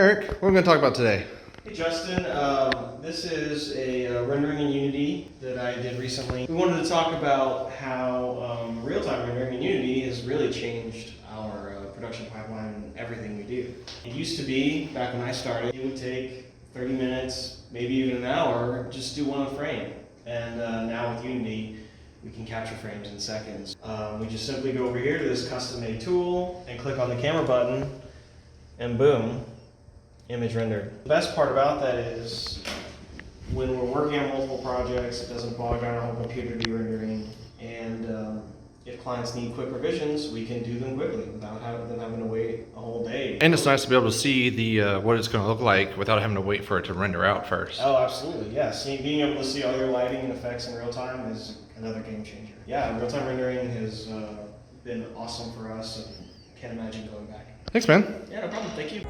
Eric, what are we going to talk about today? Hey Justin, this is a rendering in Unity that I did recently. We wanted to talk about how real-time rendering in Unity has really changed our production pipeline and everything we do. It used to be, back when I started, it would take 30 minutes, maybe even an hour, just do one frame. And now with Unity, we can capture frames in seconds. We just simply go over here to this custom-made tool and click on the camera button, and boom, image rendered. The best part about that is when we're working on multiple projects, it doesn't bog down our whole computer to be rendering. And if clients need quick revisions, we can do them quickly without them having to wait a whole day. And it's nice to be able to see the what it's going to look like without having to wait for it to render out first. Oh, absolutely, yeah. Being able to see all your lighting and effects in real time is another game changer. Yeah, real-time rendering has been awesome for us, and can't imagine going back. Thanks, man. Yeah, no problem. Thank you.